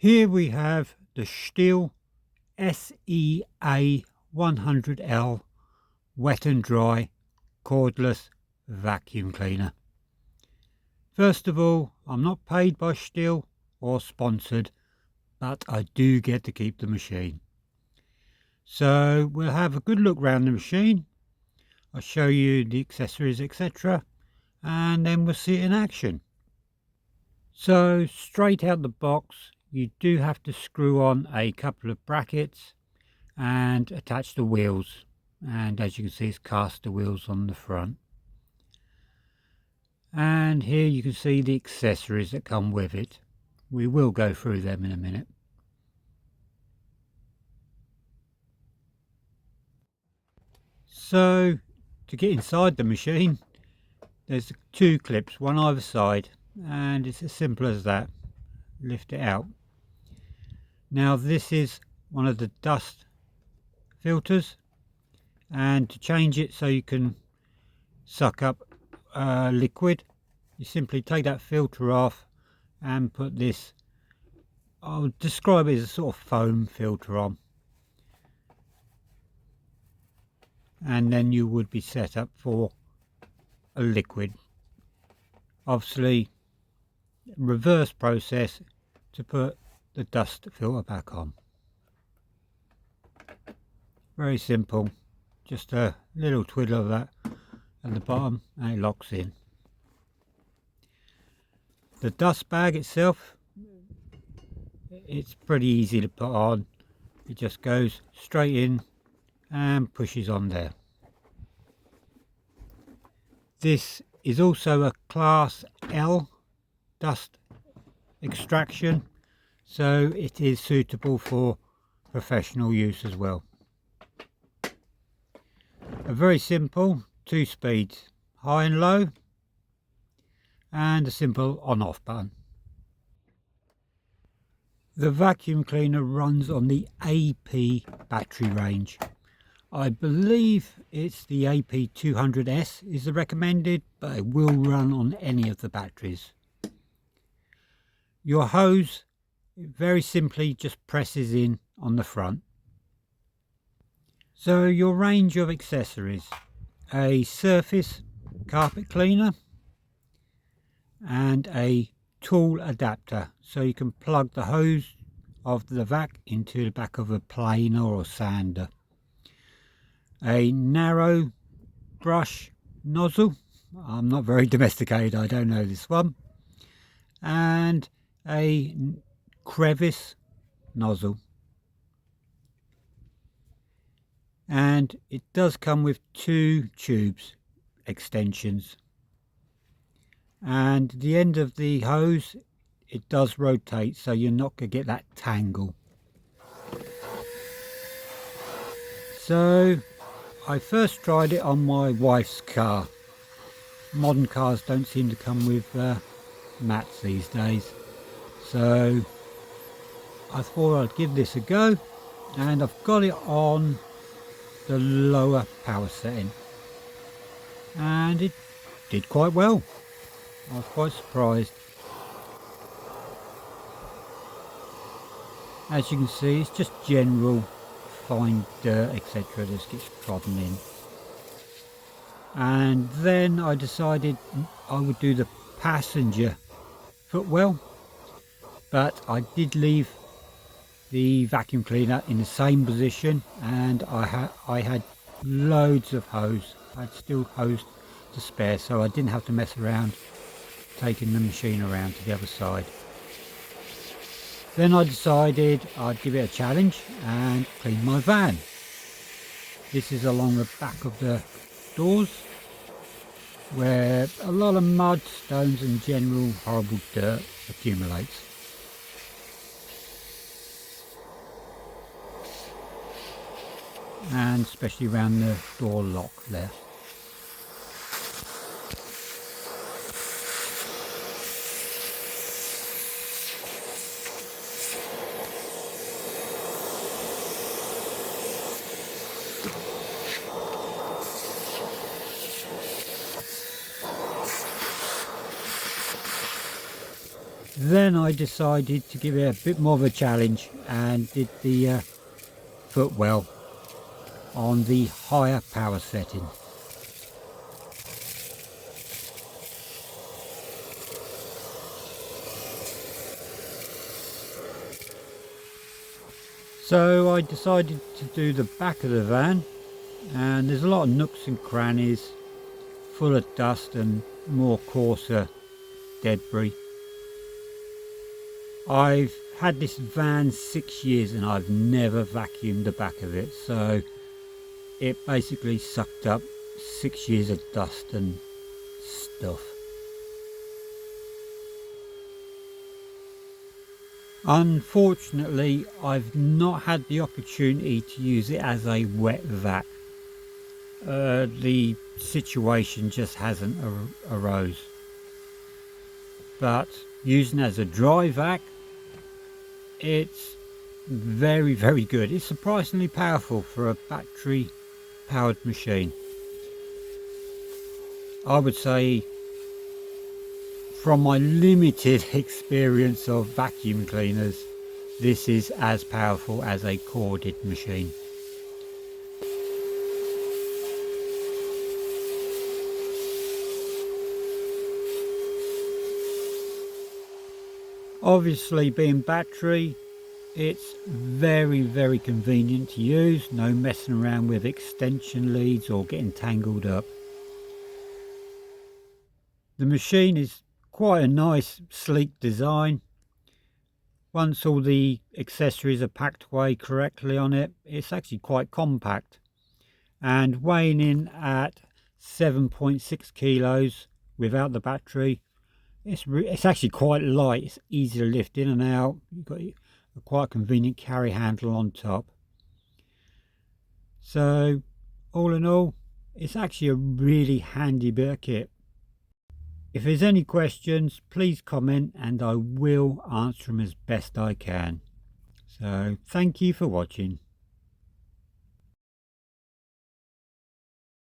Here we have the Stihl SEA 100L Wet and Dry cordless vacuum cleaner. First of all, I'm not paid by Stihl or sponsored, but I do get to keep the machine. So we'll have a good look around the machine. I'll show you the accessories, etc., and then we'll see it in action. So straight out the box, you do have to screw on a couple of brackets and attach the wheels, and as you can see, it's caster wheels on the front. And here you can see the accessories that come with it. We will go through them in a minute. So to get inside the machine, there's two clips, one either side, and it's as simple as that. Lift it out. Now this is one of the dust filters, and to change it so you can suck up liquid, you simply take that filter off and put this, I'll describe it as a sort of foam filter on, and then you would be set up for a liquid. Obviously reverse process to put the dust filter back on. Very simple, just a little twiddle of that at the bottom and it locks in. The dust bag itself, it's pretty easy to put on. It just goes straight in and pushes on there. This is also a Class L dust extraction, so it is suitable for professional use as well. A very simple 2 speeds, high and low, and a simple on-off button. The vacuum cleaner runs on the AP battery range. I believe it's the AP 200S is the recommended, but it will run on any of the batteries. Your hose very simply just presses in on the front. So your range of accessories: a surface carpet cleaner and a tool adapter, so you can plug the hose of the vac into the back of a planer or sander. A narrow brush nozzle, I'm not very domesticated, I don't know this one, and a crevice nozzle. And it does come with 2 tubes extensions, and the end of the hose, it does rotate, so you're not going to get that tangle. So I first tried it on my wife's car. Modern cars don't seem to come with mats these days, so I thought I'd give this a go, and I've got it on the lower power setting, and it did quite well. I was quite surprised. As you can see, it's just general fine dirt, etc. that gets trodden in. And then I decided I would do the passenger footwell, but I did leave the vacuum cleaner in the same position, and I had loads of hose. I had still hose to spare, so I didn't have to mess around taking the machine around to the other side. Then I decided I'd give it a challenge and clean my van. This is along the back of the doors, where a lot of mud, stones and general horrible dirt accumulates. And especially around the door lock there. Then I decided to give it a bit more of a challenge and did the footwell on the higher power setting. So I decided to do the back of the van, and there's a lot of nooks and crannies full of dust and more coarser debris. I've had this van 6 years and I've never vacuumed the back of it, so it basically sucked up 6 years of dust and stuff. Unfortunately, I've not had the opportunity to use it as a wet vac. The situation just hasn't arose. But using it as a dry vac, it's very, very good. It's surprisingly powerful for a battery powered machine. I would say, from my limited experience of vacuum cleaners, this is as powerful as a corded machine. Obviously, being battery, it's very, very convenient to use. No messing around with extension leads or getting tangled up. The machine is quite a nice, sleek design. Once all the accessories are packed away correctly on it, it's actually quite compact. And weighing in at 7.6 kilos without the battery, it's actually quite light. It's easy to lift in and out. You've got a quite convenient carry handle on top. So all in all, it's actually a really handy bit of kit. If there's any questions, please comment and I will answer them as best I can. So thank you for watching.